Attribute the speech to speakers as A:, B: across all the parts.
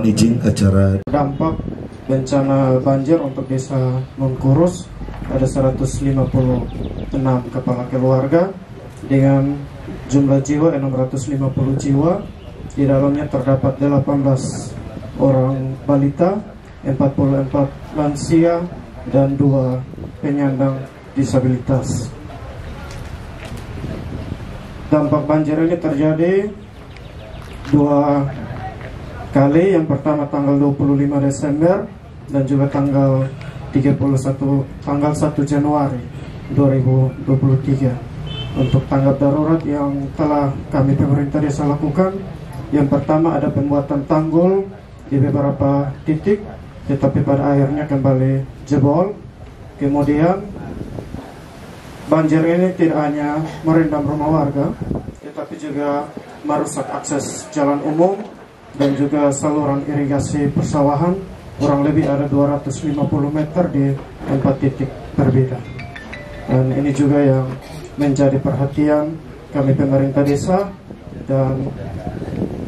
A: Mohon izin acara.
B: Dampak bencana banjir untuk desa Nunkurus ada 156 kepala keluarga dengan jumlah jiwa 650 jiwa. Di dalamnya terdapat 18 orang balita, 44 lansia, dan 2 penyandang disabilitas. Dampak banjir ini terjadi 2 kali. Yang pertama tanggal 25 Desember dan juga tanggal 1 Januari 2023. Untuk tanggap darurat yang telah kami pemerintah desa lakukan, yang pertama ada pembuatan tanggul di beberapa titik, tetapi pada akhirnya kembali jebol. Kemudian banjir ini tidak hanya merendam rumah warga, tetapi juga merusak akses jalan umum dan juga saluran irigasi persawahan. Kurang lebih ada 250 meter di 4 titik berbeda. Dan ini juga yang menjadi perhatian kami pemerintah desa, dan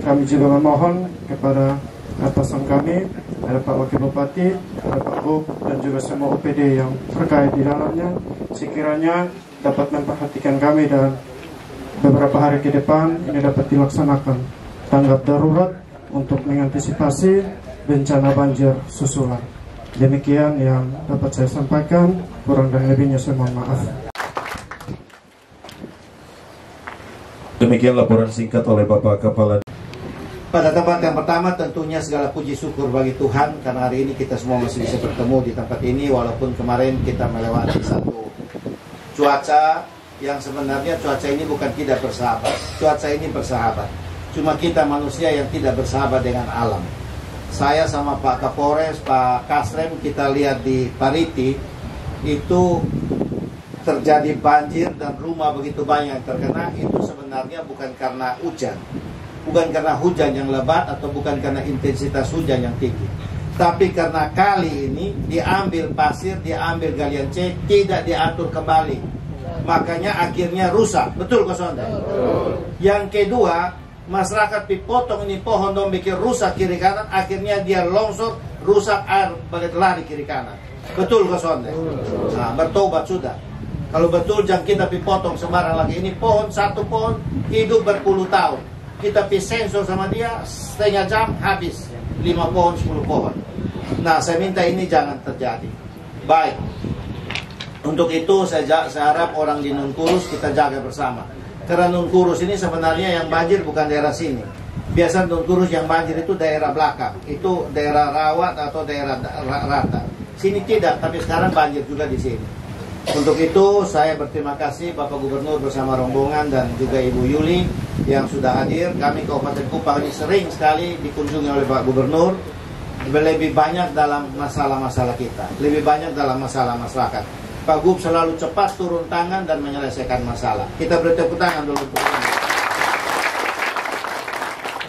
B: kami juga memohon kepada atasan kami, ada Pak Wakil Bupati, ada Pak Gub, dan juga semua OPD yang terkait di dalamnya, sekiranya dapat memperhatikan kami dan beberapa hari ke depan ini dapat dilaksanakan tanggap darurat untuk mengantisipasi bencana banjir susulan. Demikian yang dapat saya sampaikan, kurang dan lebihnya saya mohon maaf.
A: Demikian laporan singkat oleh Bapak Kepala.
C: Pada tempat yang pertama tentunya segala puji syukur bagi Tuhan karena hari ini kita semua masih bisa bertemu di tempat ini, walaupun kemarin kita melewati satu cuaca yang sebenarnya cuaca ini bukan tidak bersahabat. Cuaca ini bersahabat. Cuma kita manusia yang tidak bersahabat dengan alam. Saya sama Pak Kapolres, Pak Kasrem, kita lihat di Pariti itu terjadi banjir dan rumah begitu banyak terkena. Itu sebenarnya bukan karena hujan, bukan karena hujan yang lebat atau bukan karena intensitas hujan yang tinggi, tapi karena kali ini diambil pasir, diambil galian C, tidak diatur kembali, makanya akhirnya rusak. Betul kosong. Yang kedua, masyarakat dipotong ini pohon dong bikin rusak kiri kanan, akhirnya dia longsor, rusak, air balik lari kiri kanan. Betul kosong. Nah, bertobat sudah. Kalau betul jangan kita potong sembarang lagi. Ini pohon, satu pohon hidup berpuluh tahun. Kita sensor sama dia setengah jam habis 5 pohon 10 pohon. Nah, saya minta ini jangan terjadi. Baik. Untuk itu saya harap orang di Nunkurus kita jaga bersama. Karena Nunkurus ini sebenarnya yang banjir bukan daerah sini. Biasa Nunkurus yang banjir itu daerah belakang. Itu daerah Rawat atau daerah Rata. Sini tidak, tapi sekarang banjir juga di sini. Untuk itu saya berterima kasih Bapak Gubernur bersama rombongan dan juga Ibu Yuli yang sudah hadir. Kami Kabupaten Kupang ini sering sekali dikunjungi oleh Pak Gubernur. Lebih banyak dalam masalah-masalah kita, lebih banyak dalam masalah masyarakat. Pak Gub selalu cepat turun tangan dan menyelesaikan masalah. Kita beri tepuk tangan dulu untuk ini.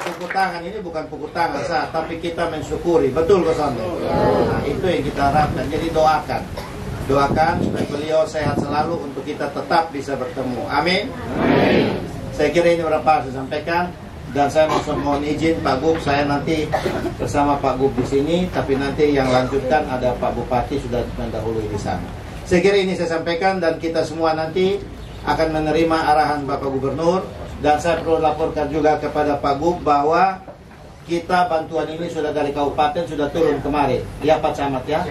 C: Tepuk tangan ini bukan pukul tangan sah, tapi kita mensyukuri. Betul kosong. Nah, itu yang kita harapkan. Jadi doakan supaya beliau sehat selalu untuk kita tetap bisa bertemu. Amin. Amin. Saya kira ini berapa saya sampaikan, dan saya mohon izin Pak Gub, saya nanti bersama Pak Gub di sini, tapi nanti yang lanjutkan ada Pak Bupati sudah mendahului di sana. Saya kira ini saya sampaikan, dan kita semua nanti akan menerima arahan Bapak Gubernur, dan saya perlu laporkan juga kepada Pak Gub bahwa kita bantuan ini sudah dari kabupaten sudah turun kemarin, ya Pak Camat ya.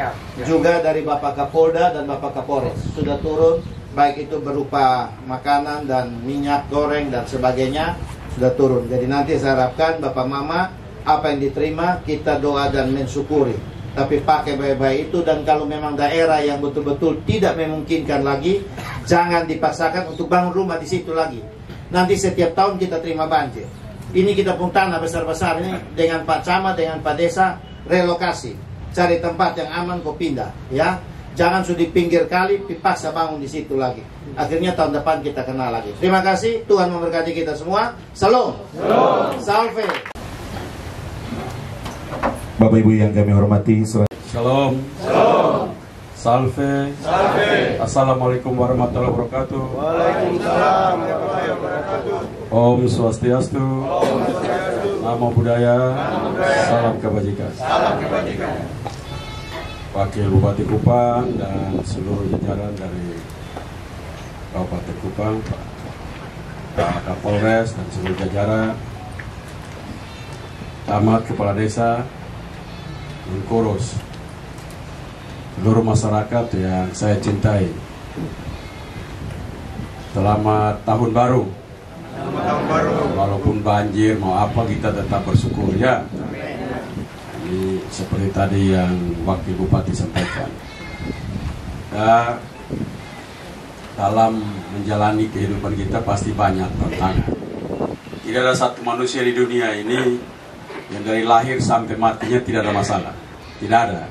C: Juga dari Bapak Kapolda dan Bapak Kapolres sudah turun, baik itu berupa makanan dan minyak goreng dan sebagainya sudah turun. Jadi nanti saya harapkan Bapak Mama apa yang diterima kita doa dan mensyukuri, tapi pakai baik-baik itu. Dan kalau memang daerah yang betul-betul tidak memungkinkan lagi, jangan dipaksakan untuk bangun rumah di situ lagi. Nanti setiap tahun kita terima banjir. Ini kita pun tanah besar-besar ini dengan Pak Camat, dengan Pak Desa, relokasi. Cari tempat yang aman, kau pindah. Ya, jangan sudah di pinggir kali, dipaksa bangun di situ lagi. Akhirnya tahun depan kita kenal lagi. Terima kasih, Tuhan memberkati kita semua. Salam. Salve.
A: Bapak Ibu yang kami hormati,
D: Shalom. Salve. Assalamualaikum warahmatullahi wabarakatuh.
C: Waalaikumsalam warahmatullahi wabarakatuh.
D: Om Swastiastu. Namo Buddhaya, salam kebajikan. Wakil Bupati Kupang dan seluruh jajaran dari Kabupaten Kupang, Pak Kapolres dan seluruh jajaran, camat, kepala desa, Mengurus, seluruh masyarakat yang saya cintai. Selamat tahun baru. Walaupun banjir mau apa kita tetap bersyukur ya. Ini seperti tadi yang Wakil Bupati sampaikan. Dan dalam menjalani kehidupan kita pasti banyak tantangan. Tidak ada satu manusia di dunia ini yang dari lahir sampai matinya tidak ada masalah. Tidak ada.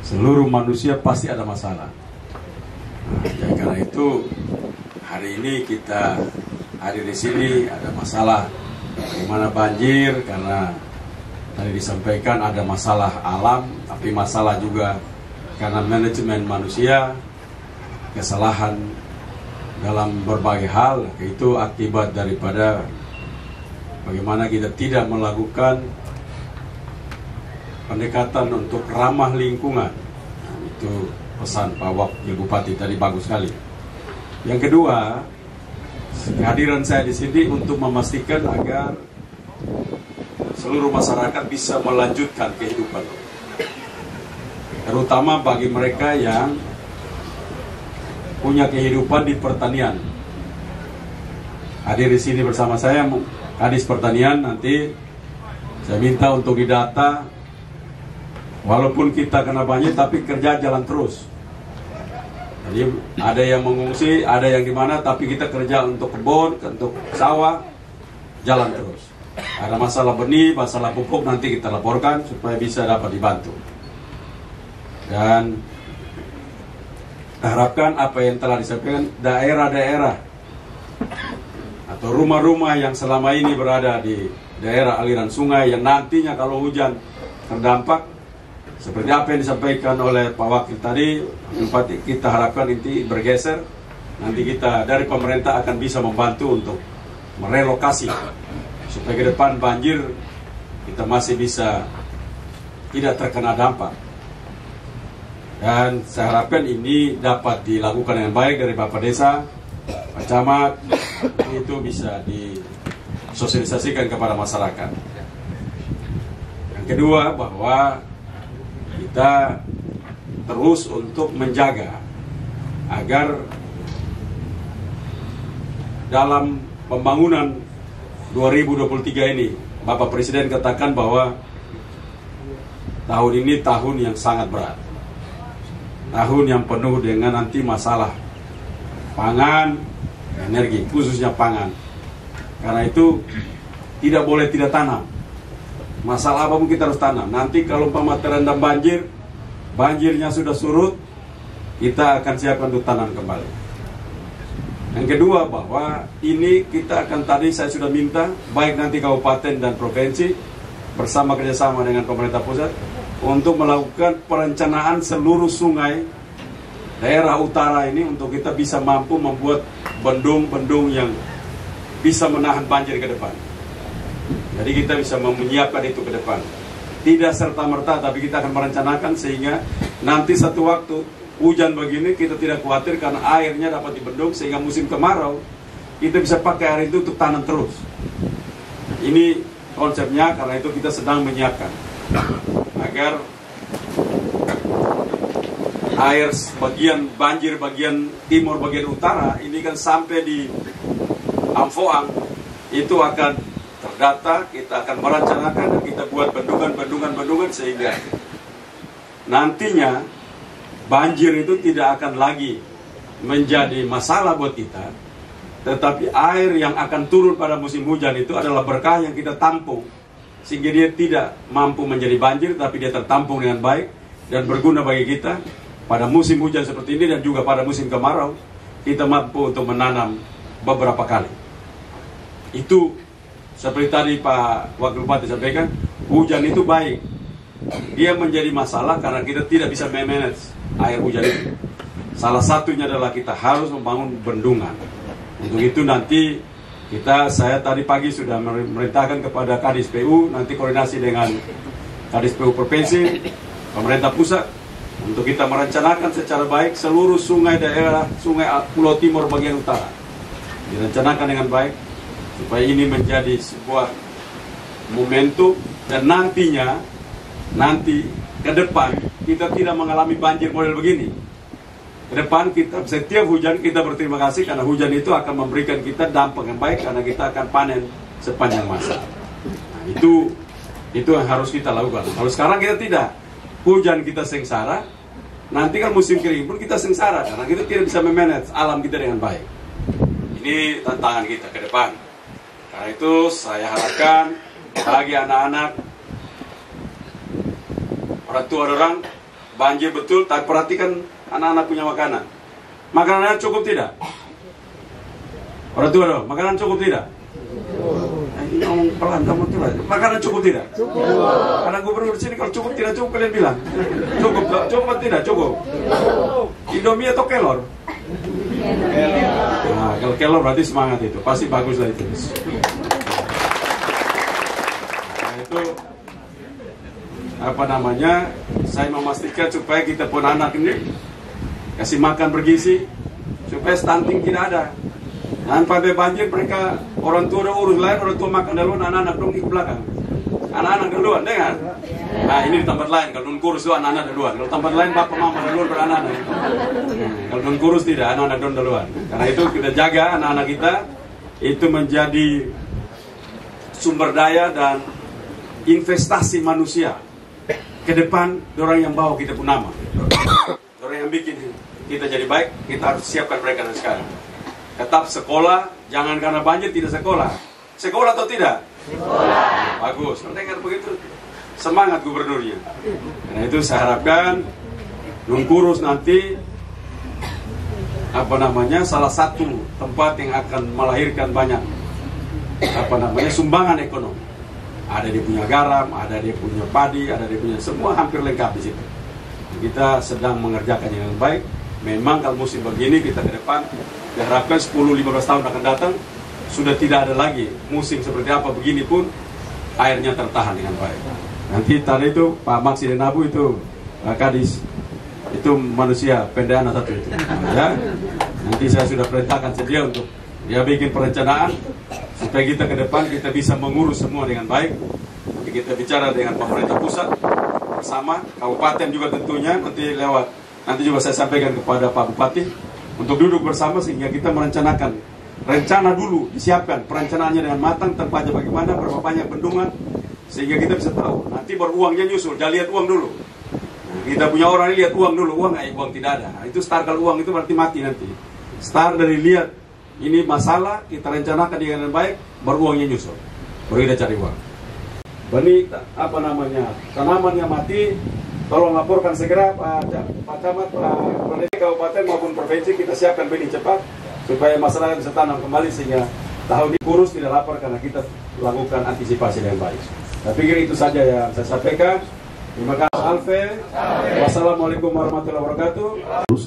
D: Seluruh manusia pasti ada masalah. Ya, karena itu hari ini kita hadir di sini ada masalah. Bagaimana banjir? Karena tadi disampaikan ada masalah alam, tapi masalah juga karena manajemen manusia, kesalahan dalam berbagai hal. Itu akibat daripada bagaimana kita tidak melakukan pendekatan untuk ramah lingkungan. Nah, itu pesan Pak Wakil Bupati tadi bagus sekali. Yang kedua, kehadiran saya di sini untuk memastikan agar seluruh masyarakat bisa melanjutkan kehidupan, terutama bagi mereka yang punya kehidupan di pertanian. Hadir di sini bersama saya Kadis Pertanian, nanti saya minta untuk didata. Walaupun kita kena banjir, tapi kerja jalan terus. Jadi ada yang mengungsi, ada yang di mana, tapi kita kerja untuk kebun, untuk sawah, jalan terus. Ada masalah benih, masalah pupuk, nanti kita laporkan supaya bisa dapat dibantu. Dan harapkan apa yang telah disampaikan, daerah-daerah atau rumah-rumah yang selama ini berada di daerah aliran sungai yang nantinya kalau hujan terdampak, seperti apa yang disampaikan oleh Pak Wakil tadi, kita harapkan inti bergeser. Nanti kita dari pemerintah akan bisa membantu untuk merelokasi supaya ke depan banjir kita masih bisa tidak terkena dampak. Dan saya harapkan ini dapat dilakukan dengan baik dari Bapak Desa, Pak Camat, itu bisa disosialisasikan kepada masyarakat. Yang kedua, bahwa kita terus untuk menjaga agar dalam pembangunan 2023 ini, Bapak Presiden katakan bahwa tahun ini tahun yang sangat berat, tahun yang penuh dengan nanti masalah pangan, energi, khususnya pangan. Karena itu tidak boleh tidak tanam. Masalah apapun kita harus tanam. Nanti kalau umpama terendam banjir, banjirnya sudah surut, kita akan siapkan untuk tanam kembali. Yang kedua, bahwa ini kita akan, tadi saya sudah minta, baik nanti kabupaten dan provinsi bersama kerjasama dengan pemerintah pusat untuk melakukan perencanaan seluruh sungai daerah utara ini untuk kita bisa mampu membuat bendung-bendung yang bisa menahan banjir ke depan. Jadi kita bisa menyiapkan itu ke depan. Tidak serta-merta, tapi kita akan merencanakan sehingga nanti satu waktu hujan begini kita tidak khawatir karena airnya dapat dibendung, sehingga musim kemarau kita bisa pakai air itu untuk tanam terus. Ini konsepnya, karena itu kita sedang menyiapkan agar air bagian banjir bagian timur, bagian utara ini kan sampai di Amfoang itu akan terdata. Kita akan merencanakan dan kita buat bendungan sehingga nantinya banjir itu tidak akan lagi menjadi masalah buat kita, tetapi air yang akan turun pada musim hujan itu adalah berkah yang kita tampung, sehingga dia tidak mampu menjadi banjir, tapi dia tertampung dengan baik dan berguna bagi kita pada musim hujan seperti ini, dan juga pada musim kemarau kita mampu untuk menanam beberapa kali. Itu seperti tadi Pak Wakil Bupati sampaikan, hujan itu baik. Dia menjadi masalah karena kita tidak bisa manage air hujan itu. Salah satunya adalah kita harus membangun bendungan. Untuk itu nanti Saya tadi pagi sudah memerintahkan kepada Kadis PU, nanti koordinasi dengan Kadis PU Provinsi, pemerintah pusat, untuk kita merencanakan secara baik seluruh sungai daerah, sungai Pulau Timur bagian utara. Direncanakan dengan baik, supaya ini menjadi sebuah momentum, dan nanti ke depan kita tidak mengalami banjir model begini. Ke depan kita setiap hujan kita berterima kasih, karena hujan itu akan memberikan kita dampak yang baik, karena kita akan panen sepanjang masa. Nah, itu yang harus kita lakukan. Kalau sekarang kita tidak, hujan kita sengsara, nanti kan musim kering pun kita sengsara, karena kita tidak bisa memanage alam kita dengan baik. Ini tantangan kita ke depan. Karena itu saya harapkan bagi anak-anak, orang tua orang, banjir betul, tapi perhatikan anak-anak punya makanan. Makanannya cukup tidak? Orang tua dong, makanan cukup tidak? Ini ngomong pelan, kamu coba. Makanan cukup tidak? Cukup. Karena gubernur sini kalau cukup tidak cukup, kalian bilang. Cukup, cukup tidak? Cukup. Indomie atau kelor? Nah, kalau kelor berarti semangat itu, pasti bagus lah itu. Nah, itu saya memastikan supaya kita pun anak ini kasih makan bergizi, supaya stunting tidak ada. Dan pada banjir mereka, orang tua udah urus lain, orang tua makan duluan, anak-anak dong di belakang. Anak-anak duluan, dengar? Nah, ini di tempat lain, kalau non kurus itu anak-anak duluan. Kalau tempat lain bapak mama duluan beranak-anak. Kalau non kurus tidak, anak-anak duluan. Karena itu kita jaga anak-anak kita itu menjadi sumber daya dan investasi manusia. Ke depan, orang yang bawa kita pun nama. Orang yang bikin kita jadi baik, kita harus siapkan mereka dari sekarang. Tetap sekolah, jangan karena banjir tidak sekolah. Sekolah atau tidak? Sekolah. Bagus, dengar begitu. Semangat gubernurnya. Karena itu saya harapkan Nungkurus nanti salah satu tempat yang akan melahirkan banyak sumbangan ekonomi. Ada dia punya garam, ada dia punya padi, ada dia punya semua hampir lengkap di situ. Kita sedang mengerjakannya dengan baik. Memang kalau musim begini kita ke depan diharapkan 10-15 tahun akan datang sudah tidak ada lagi musim seperti apa begini pun airnya tertahan dengan baik. Nanti tadi itu Pak Maksi dan Abu itu Kadis itu manusia pendana satu itu. Ya. Nanti saya sudah perintahkan sedia untuk dia bikin perencanaan supaya kita ke depan kita bisa mengurus semua dengan baik. Nanti kita bicara dengan pemerintah pusat bersama kabupaten juga tentunya nanti juga saya sampaikan kepada Pak Bupati untuk duduk bersama sehingga kita merencanakan rencana dulu, disiapkan perencanaannya dengan matang, tempatnya bagaimana, berapa banyak bendungan, sehingga kita bisa tahu. Nanti baru uangnya nyusul, jangan lihat uang dulu. Kita punya orang lihat uang dulu, uang tidak ada. Nah, itu start kalau uang itu berarti mati nanti. Start dari lihat ini masalah, kita rencanakan dengan baik, baru uangnya nyusul. Baru kita cari uang. Benih tanaman yang mati, tolong laporkan segera Pak Camat, Pak Kabupaten maupun Provinsi, kita siapkan benih cepat supaya masyarakat bisa tanam kembali sehingga tahun ini kurus tidak lapar karena kita lakukan antisipasi dengan baik. Saya pikir itu saja yang saya sampaikan. Terima kasih Alfe. Wassalamualaikum warahmatullahi wabarakatuh.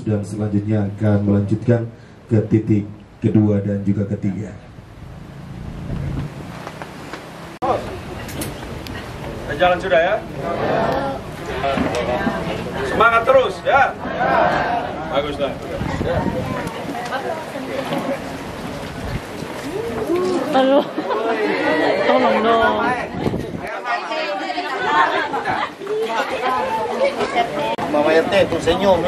A: Dan selanjutnya akan melanjutkan ke titik kedua dan juga ketiga.
D: Jalan sudah ya? Semangat terus ya? Baguslah.
E: Aduh, tolong dong.
C: Mama RT, tu senyum.